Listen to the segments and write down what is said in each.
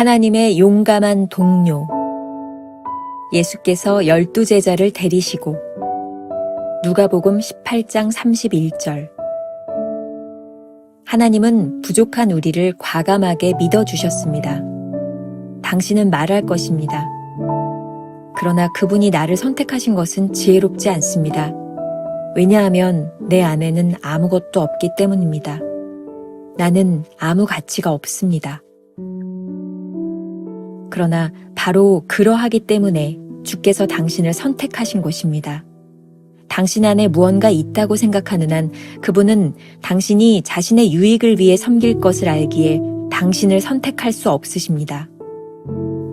하나님의 용감한 동료. 예수께서 12제자를 데리시고 누가복음 18장 31절. 하나님은 부족한 우리를 과감하게 믿어주셨습니다. 당신은 말할 것입니다. 그러나 그분이 나를 선택하신 것은 지혜롭지 않습니다. 왜냐하면 내 안에는 아무것도 없기 때문입니다. 나는 아무 가치가 없습니다. 그러나 바로 그러하기 때문에 주께서 당신을 선택하신 것입니다. 당신 안에 무언가 있다고 생각하는 한 그분은 당신이 자신의 유익을 위해 섬길 것을 알기에 당신을 선택할 수 없으십니다.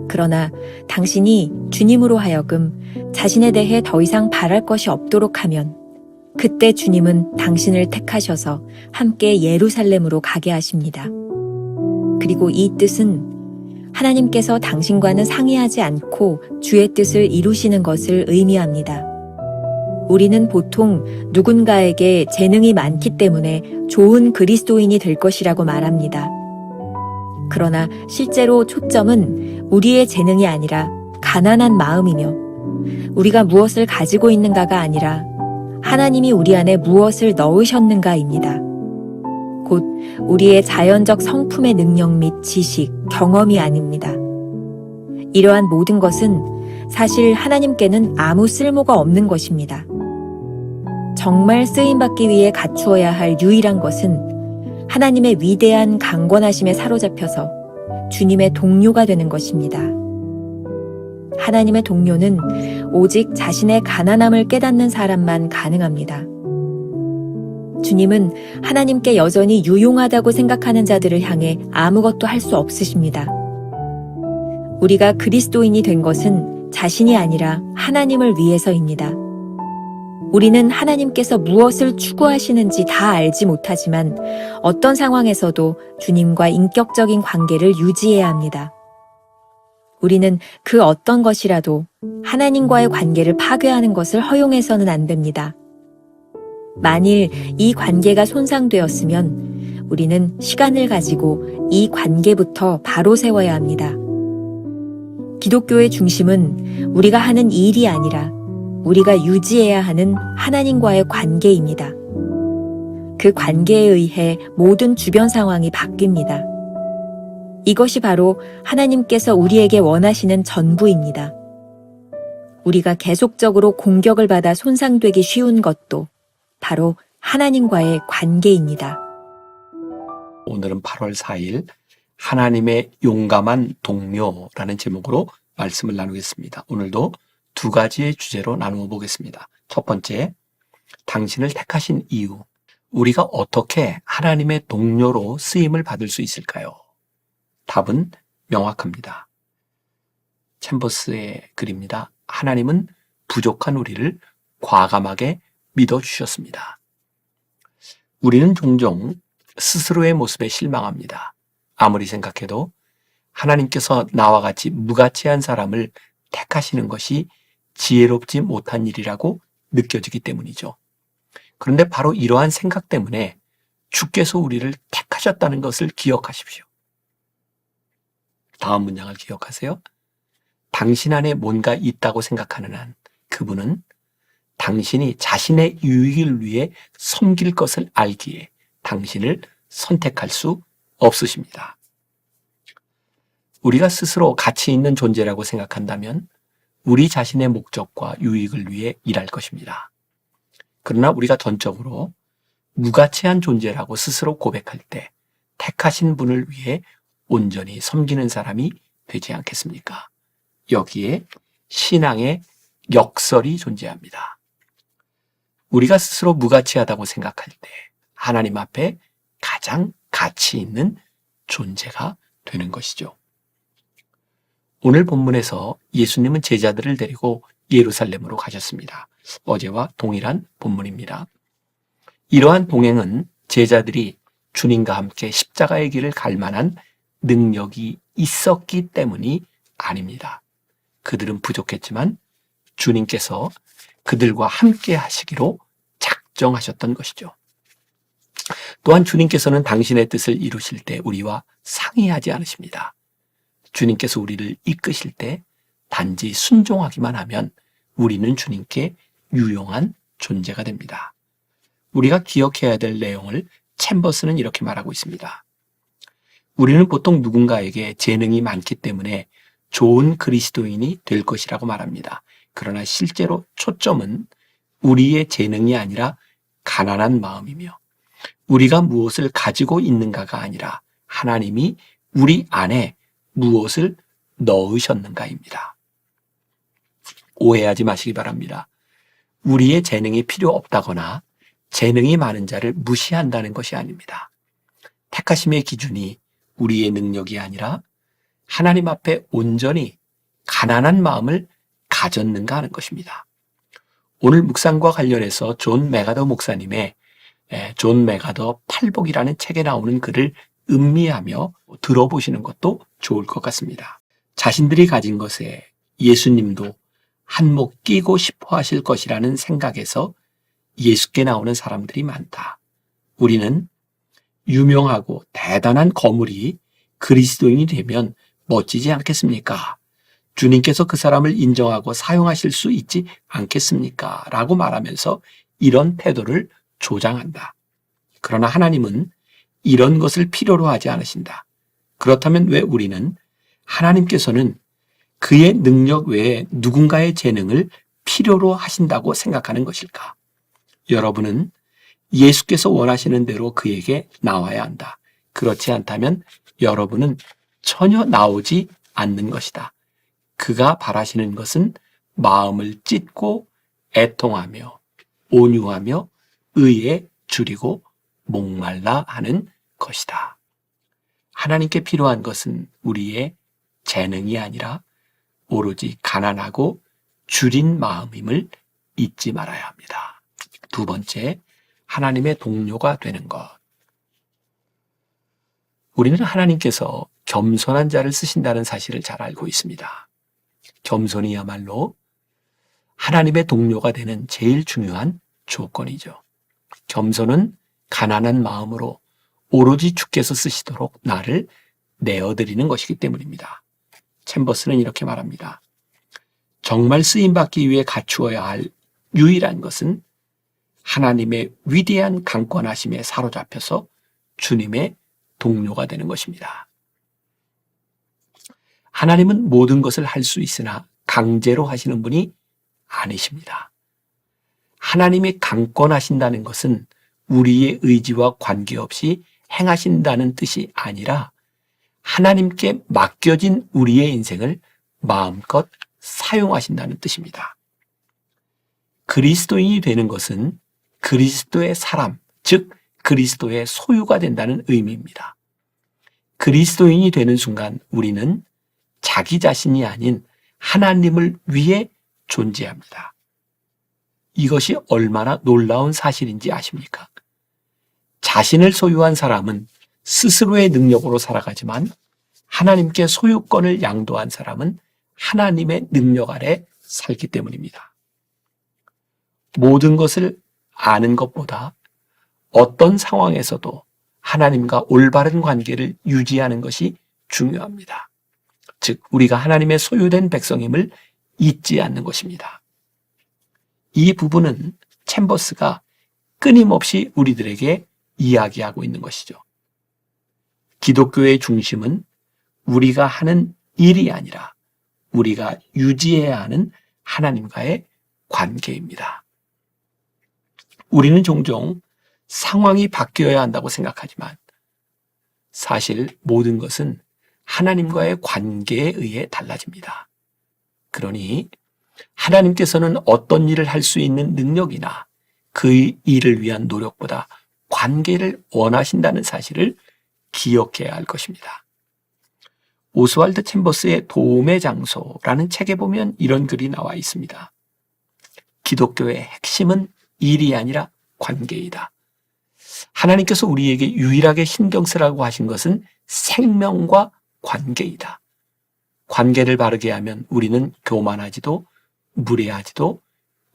그러나 당신이 주님으로 하여금 자신에 대해 더 이상 바랄 것이 없도록 하면 그때 주님은 당신을 택하셔서 함께 예루살렘으로 가게 하십니다. 그리고 이 뜻은 하나님께서 당신과는 상의하지 않고 주의 뜻을 이루시는 것을 의미합니다. 우리는 보통 누군가에게 재능이 많기 때문에 좋은 그리스도인이 될 것이라고 말합니다. 그러나 실제로 초점은 우리의 재능이 아니라 가난한 마음이며 우리가 무엇을 가지고 있는가가 아니라 하나님이 우리 안에 무엇을 넣으셨는가입니다. 곧 우리의 자연적 성품의 능력 및 지식, 경험이 아닙니다. 이러한 모든 것은 사실 하나님께는 아무 쓸모가 없는 것입니다. 정말 쓰임받기 위해 갖추어야 할 유일한 것은 하나님의 위대한 강권하심에 사로잡혀서 주님의 동료가 되는 것입니다. 하나님의 동료는 오직 자신의 가난함을 깨닫는 사람만 가능합니다. 주님은 하나님께 여전히 유용하다고 생각하는 자들을 향해 아무것도 할 수 없으십니다. 우리가 그리스도인이 된 것은 자신이 아니라 하나님을 위해서입니다. 우리는 하나님께서 무엇을 추구하시는지 다 알지 못하지만 어떤 상황에서도 주님과 인격적인 관계를 유지해야 합니다. 우리는 그 어떤 것이라도 하나님과의 관계를 파괴하는 것을 허용해서는 안 됩니다. 만일 이 관계가 손상되었으면 우리는 시간을 가지고 이 관계부터 바로 세워야 합니다. 기독교의 중심은 우리가 하는 일이 아니라 우리가 유지해야 하는 하나님과의 관계입니다. 그 관계에 의해 모든 주변 상황이 바뀝니다. 이것이 바로 하나님께서 우리에게 원하시는 전부입니다. 우리가 계속적으로 공격을 받아 손상되기 쉬운 것도 바로 하나님과의 관계입니다. 오늘은 8월 4일 하나님의 용감한 동료라는 제목으로 말씀을 나누겠습니다. 오늘도 두 가지의 주제로 나누어 보겠습니다. 첫 번째, 당신을 택하신 이유. 우리가 어떻게 하나님의 동료로 쓰임을 받을 수 있을까요? 답은 명확합니다. 챔버스의 글입니다. 하나님은 부족한 우리를 과감하게 믿어주셨습니다. 우리는 종종 스스로의 모습에 실망합니다. 아무리 생각해도 하나님께서 나와 같이 무가치한 사람을 택하시는 것이 지혜롭지 못한 일이라고 느껴지기 때문이죠. 그런데 바로 이러한 생각 때문에 주께서 우리를 택하셨다는 것을 기억하십시오. 다음 문장을 기억하세요. 당신 안에 뭔가 있다고 생각하는 한 그분은 당신이 자신의 유익을 위해 섬길 것을 알기에 당신을 선택할 수 없으십니다. 우리가 스스로 가치 있는 존재라고 생각한다면 우리 자신의 목적과 유익을 위해 일할 것입니다. 그러나 우리가 전적으로 무가치한 존재라고 스스로 고백할 때 택하신 분을 위해 온전히 섬기는 사람이 되지 않겠습니까? 여기에 신앙의 역설이 존재합니다. 우리가 스스로 무가치하다고 생각할 때 하나님 앞에 가장 가치 있는 존재가 되는 것이죠. 오늘 본문에서 예수님은 제자들을 데리고 예루살렘으로 가셨습니다. 어제와 동일한 본문입니다. 이러한 동행은 제자들이 주님과 함께 십자가의 길을 갈 만한 능력이 있었기 때문이 아닙니다. 그들은 부족했지만 주님께서 그들과 함께 하시기로 작정하셨던 것이죠. 또한 주님께서는 당신의 뜻을 이루실 때 우리와 상의하지 않으십니다. 주님께서 우리를 이끄실 때 단지 순종하기만 하면 우리는 주님께 유용한 존재가 됩니다. 우리가 기억해야 될 내용을 챔버스는 이렇게 말하고 있습니다. 우리는 보통 누군가에게 재능이 많기 때문에 좋은 그리스도인이 될 것이라고 말합니다. 그러나 실제로 초점은 우리의 재능이 아니라 가난한 마음이며 우리가 무엇을 가지고 있는가가 아니라 하나님이 우리 안에 무엇을 넣으셨는가입니다. 오해하지 마시기 바랍니다. 우리의 재능이 필요 없다거나 재능이 많은 자를 무시한다는 것이 아닙니다. 택하심의 기준이 우리의 능력이 아니라 하나님 앞에 온전히 가난한 마음을 가졌는가 하는 것입니다. 오늘 묵상과 관련해서 존 메가더 목사님의 존 메가더 팔복이라는 책에 나오는 글을 음미하며 들어보시는 것도 좋을 것 같습니다. 자신들이 가진 것에 예수님도 한몫 끼고 싶어 하실 것이라는 생각에서 예수께 나오는 사람들이 많다. 우리는 유명하고 대단한 거물이 그리스도인이 되면 멋지지 않겠습니까? 주님께서 그 사람을 인정하고 사용하실 수 있지 않겠습니까? 라고 말하면서 이런 태도를 조장한다. 그러나 하나님은 이런 것을 필요로 하지 않으신다. 그렇다면 왜 우리는 하나님께서는 그의 능력 외에 누군가의 재능을 필요로 하신다고 생각하는 것일까? 여러분은 예수께서 원하시는 대로 그에게 나와야 한다. 그렇지 않다면 여러분은 전혀 나오지 않는 것이다. 그가 바라시는 것은 마음을 찢고 애통하며 온유하며 의에 줄이고 목말라 하는 것이다. 하나님께 필요한 것은 우리의 재능이 아니라 오로지 가난하고 줄인 마음임을 잊지 말아야 합니다. 두 번째, 하나님의 동료가 되는 것. 우리는 하나님께서 겸손한 자를 쓰신다는 사실을 잘 알고 있습니다. 겸손이야말로 하나님의 동료가 되는 제일 중요한 조건이죠. 겸손은 가난한 마음으로 오로지 주께서 쓰시도록 나를 내어드리는 것이기 때문입니다. 챔버스는 이렇게 말합니다. 정말 쓰임받기 위해 갖추어야 할 유일한 것은 하나님의 위대한 강권하심에 사로잡혀서 주님의 동료가 되는 것입니다. 하나님은 모든 것을 할 수 있으나 강제로 하시는 분이 아니십니다. 하나님이 강권하신다는 것은 우리의 의지와 관계없이 행하신다는 뜻이 아니라 하나님께 맡겨진 우리의 인생을 마음껏 사용하신다는 뜻입니다. 그리스도인이 되는 것은 그리스도의 사람, 즉 그리스도의 소유가 된다는 의미입니다. 그리스도인이 되는 순간 우리는 자기 자신이 아닌 하나님을 위해 존재합니다. 이것이 얼마나 놀라운 사실인지 아십니까? 자신을 소유한 사람은 스스로의 능력으로 살아가지만 하나님께 소유권을 양도한 사람은 하나님의 능력 아래 살기 때문입니다. 모든 것을 아는 것보다 어떤 상황에서도 하나님과 올바른 관계를 유지하는 것이 중요합니다. 즉, 우리가 하나님의 소유된 백성임을 잊지 않는 것입니다. 이 부분은 챔버스가 끊임없이 우리들에게 이야기하고 있는 것이죠. 기독교의 중심은 우리가 하는 일이 아니라 우리가 유지해야 하는 하나님과의 관계입니다. 우리는 종종 상황이 바뀌어야 한다고 생각하지만 사실 모든 것은 하나님과의 관계에 의해 달라집니다. 그러니 하나님께서는 어떤 일을 할 수 있는 능력이나 그 일을 위한 노력보다 관계를 원하신다는 사실을 기억해야 할 것입니다. 오스왈드 챔버스의 도움의 장소라는 책에 보면 이런 글이 나와 있습니다. 기독교의 핵심은 일이 아니라 관계이다. 하나님께서 우리에게 유일하게 신경 쓰라고 하신 것은 생명과 관계이다. 관계를 바르게 하면 우리는 교만하지도 무례하지도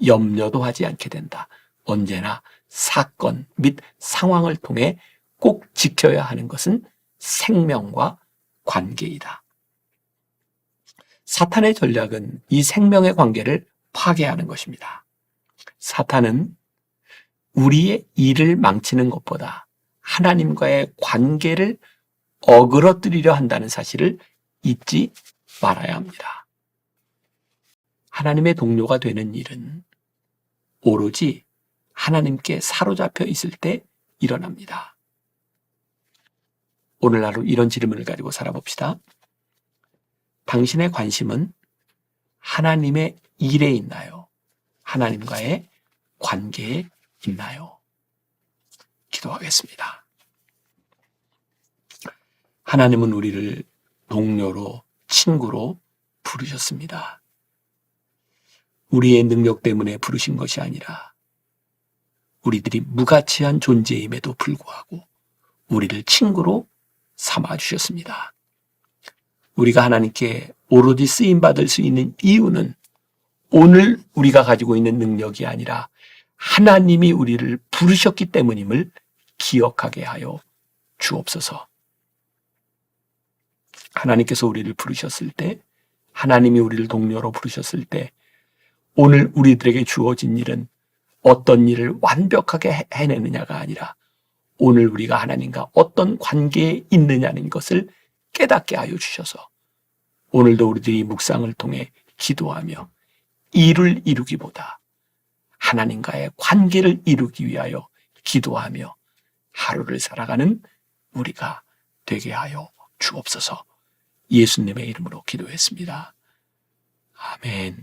염려도 하지 않게 된다. 언제나 사건 및 상황을 통해 꼭 지켜야 하는 것은 생명과 관계이다. 사탄의 전략은 이 생명의 관계를 파괴하는 것입니다. 사탄은 우리의 일을 망치는 것보다 하나님과의 관계를 어그러뜨리려 한다는 사실을 잊지 말아야 합니다. 하나님의 동료가 되는 일은 오로지 하나님께 사로잡혀 있을 때 일어납니다. 오늘 하루 이런 질문을 가지고 살아봅시다. 당신의 관심은 하나님의 일에 있나요? 하나님과의 관계에 있나요? 기도하겠습니다. 하나님은 우리를 동료로, 친구로 부르셨습니다. 우리의 능력 때문에 부르신 것이 아니라 우리들이 무가치한 존재임에도 불구하고 우리를 친구로 삼아주셨습니다. 우리가 하나님께 오로지 쓰임받을 수 있는 이유는 오늘 우리가 가지고 있는 능력이 아니라 하나님이 우리를 부르셨기 때문임을 기억하게 하여 주옵소서. 하나님께서 우리를 부르셨을 때, 하나님이 우리를 동료로 부르셨을 때 오늘 우리들에게 주어진 일은 어떤 일을 완벽하게 해내느냐가 아니라 오늘 우리가 하나님과 어떤 관계에 있느냐는 것을 깨닫게 하여 주셔서 오늘도 우리들이 묵상을 통해 기도하며 일을 이루기보다 하나님과의 관계를 이루기 위하여 기도하며 하루를 살아가는 우리가 되게 하여 주옵소서. 예수님의 이름으로 기도했습니다. 아멘.